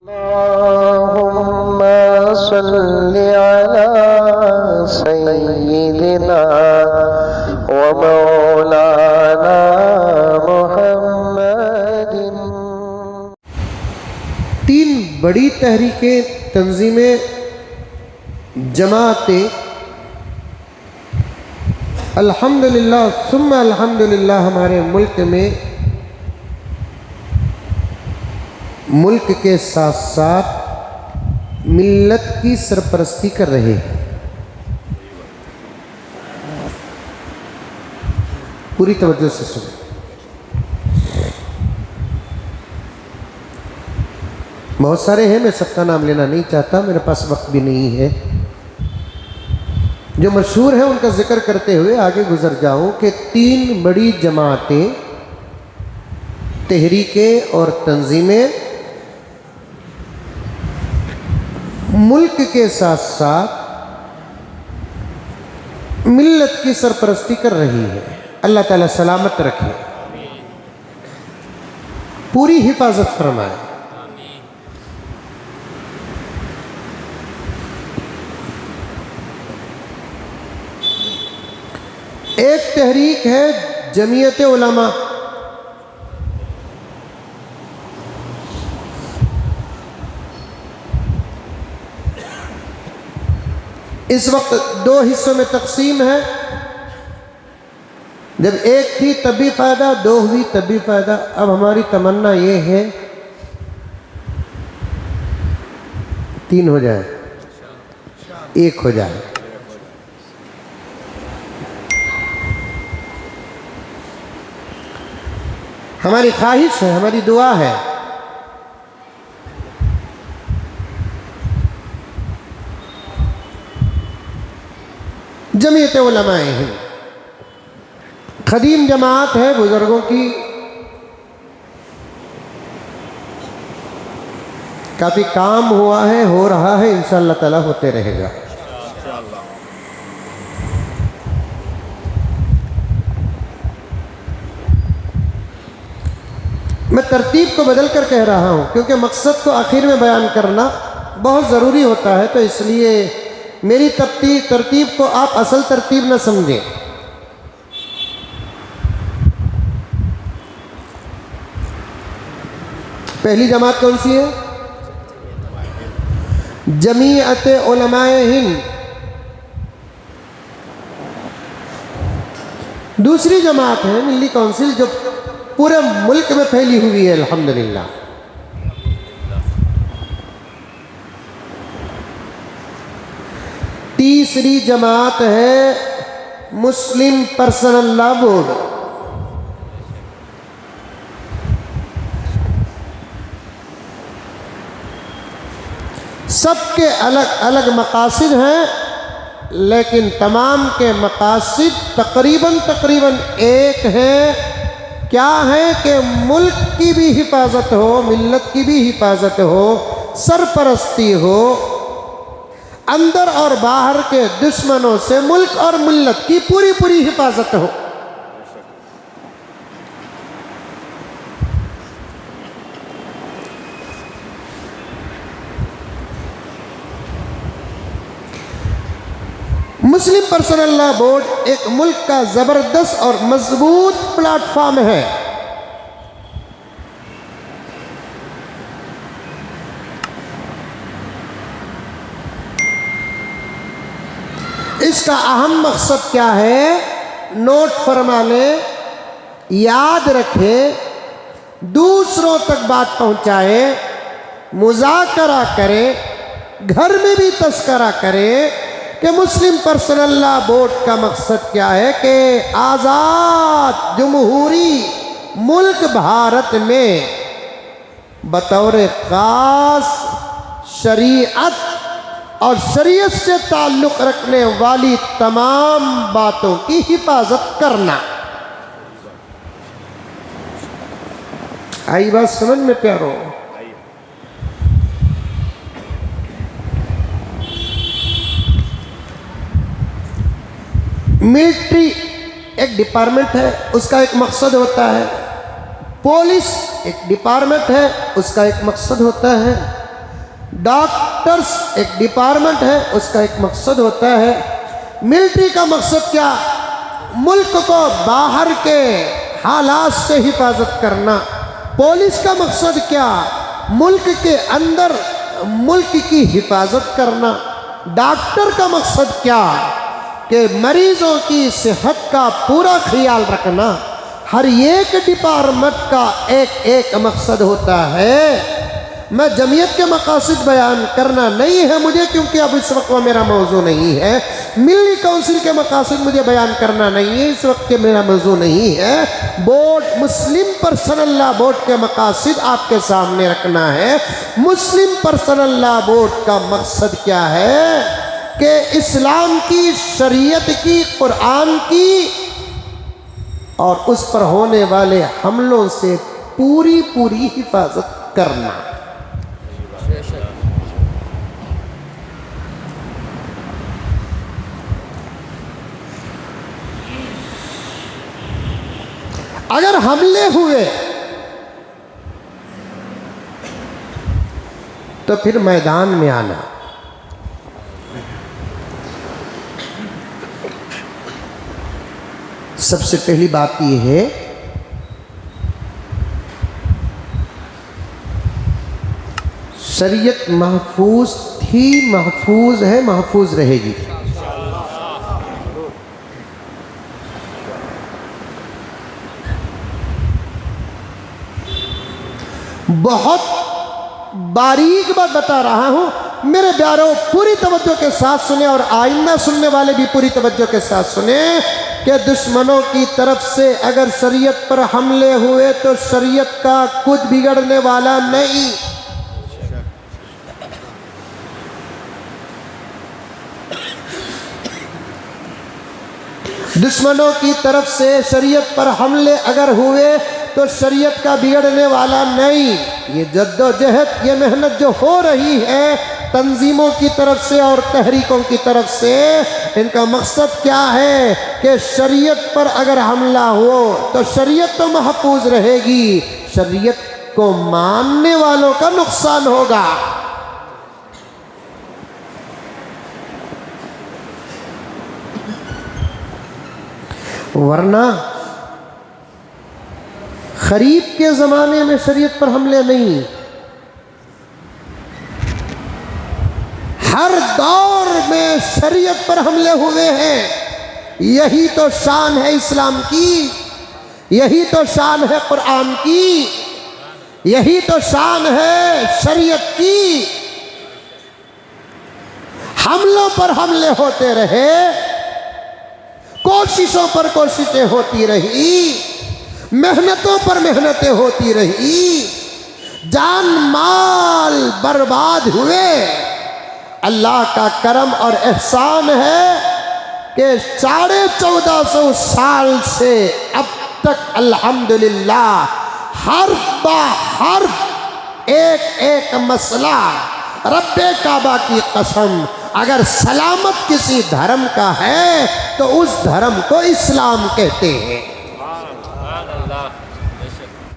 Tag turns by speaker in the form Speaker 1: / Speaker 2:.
Speaker 1: अल्लाहुम्मा सल्लि अला सय्यिदिना व मौलाना मुहम्मदिन।
Speaker 2: तीन बड़ी तहरीकें, तंजीमें, जमातें अल्हम्दुलिल्लाह सुम्मा अल्हम्दुलिल्लाह हमारे मुल्क के साथ साथ मिल्लत की सरपरस्ती कर रहे हैं। पूरी तवज्जो से सुनो। बहुत सारे हैं, मैं सबका नाम लेना नहीं चाहता, मेरे पास वक्त भी नहीं है। जो मशहूर है उनका जिक्र करते हुए आगे गुजर जाऊं कि तीन बड़ी जमातें, तहरीकें और तंजीमें मुल्क के साथ साथ मिल्लत की सरपरस्ती कर रही है। अल्लाह ताला सलामत रखे, पूरी हिफाजत फरमाए। एक तहरीक है जमीयत उलमा। इस वक्त दो हिस्सों में तकसीम है। जब एक थी तब भी फायदा, दो हुई तब भी फायदा। अब हमारी तमन्ना ये है तीन हो जाए, एक हो जाए। हमारी ख्वाहिश है, हमारी दुआ है। जमीयत उलमाए हिंद खदीम जमात है, बुजुर्गों की काफ़ी काम हुआ है, हो रहा है, इंशाअल्लाह ताला होते रहेगा। मैं तरतीब को बदल कर कह रहा हूँ क्योंकि मकसद को आखिर में बयान करना बहुत ज़रूरी होता है, तो इसलिए मेरी तरतीब को आप असल तरतीब न समझें। पहली जमात कौन सी है? जमीयत उलमाए हिंद। दूसरी जमात है मिल्ली काउंसिल, जो पूरे मुल्क में फैली हुई है अल्हम्दुलिल्लाह। तीसरी जमात है मुस्लिम पर्सनल लॉ बोर्ड। सबके अलग अलग मकासिद हैं, लेकिन तमाम के मकासिद तकरीबन एक है। क्या है कि मुल्क की भी हिफाजत हो, मिल्लत की भी हिफाजत हो, सरपरस्ती हो, अंदर और बाहर के दुश्मनों से मुल्क और मिल्लत की पूरी हिफाजत हो। मुस्लिम पर्सनल लॉ बोर्ड एक मुल्क का जबरदस्त और मजबूत प्लेटफॉर्म है। इसका अहम मकसद क्या है? नोट फरमा लें, याद रखें, दूसरों तक बात पहुंचाए, मुज़ाकरा करे, घर में भी तस्करा करे कि मुस्लिम पर्सनल लॉ बोर्ड का मकसद क्या है कि आज़ाद जमहूरी मुल्क भारत में बतौर ख़ास शरीयत और शरीयत से ताल्लुक़ रखने वाली तमाम बातों की हिफाजत करना। आई बात समझ में प्यारो? मिलिट्री एक डिपार्टमेंट है, उसका एक मकसद होता है। पुलिस एक डिपार्टमेंट है, उसका एक मकसद होता है। डॉक्टर्स एक डिपार्टमेंट है, उसका एक मकसद होता है। मिलिट्री का मकसद क्या? मुल्क को बाहर के हालात से हिफाजत करना। पुलिस का मकसद क्या? मुल्क के अंदर मुल्क की हिफाजत करना। डॉक्टर का मकसद क्या? कि मरीजों की सेहत का पूरा ख्याल रखना। हर एक डिपार्टमेंट का एक एक मकसद होता है। मैं जमीयत के मकासद बयान करना नहीं है मुझे, क्योंकि अब इस वक्त वो मेरा मौजू नहीं है। मिली काउंसिल के मकासद मुझे बयान करना नहीं है, इस वक्त के मेरा मौजू नहीं है। बोर्ड मुस्लिम पर्सनल लॉ बोर्ड के मकासद आपके सामने रखना है। मुस्लिम पर्सनल लॉ बोर्ड का मकसद क्या है? कि इस्लाम की, शरीयत की, कुरान की और उस पर होने वाले हमलों से पूरी पूरी हिफाजत करना। अगर हमले हुए तो फिर मैदान में आना। सबसे पहली बात यह है शरीयत महफूज थी, महफूज है, महफूज रहेगी। बहुत बारीक बात बता रहा हूं मेरे प्यारों, पूरी तवज्जो के साथ सुने और आइंदा सुनने वाले भी पूरी तवज्जो के साथ सुने कि दुश्मनों की तरफ से अगर शरीयत पर हमले हुए तो शरीयत का कुछ बिगड़ने वाला नहीं। दुश्मनों की तरफ से शरीयत पर हमले अगर हुए तो शरीयत का बिगड़ने वाला नहीं। ये जद्दोजहद, ये मेहनत जो हो रही है तंजीमों की तरफ से और तहरीकों की तरफ से, इनका मकसद क्या है कि शरीयत पर अगर हमला हो तो शरीयत तो महफूज रहेगी, शरीयत को मानने वालों का नुकसान होगा। वरना खरीफ के ज़माने में शरीयत पर हमले नहीं, हर दौर में शरीयत पर हमले हुए हैं। यही तो शान है इस्लाम की, यही तो शान है कुरान की, यही तो शान है शरीयत की। हमलों पर हमले होते रहे, कोशिशों पर कोशिशें होती रही, मेहनतों पर मेहनतें होती रही, जान माल बर्बाद हुए। अल्लाह का करम और एहसान है कि 1450 साल से अब तक अल्हम्दुलिल्लाह हर्फ बा हर्फ एक एक मसला, रब्बे काबा की कसम, अगर सलामत किसी धर्म का है तो उस धर्म को इस्लाम कहते हैं।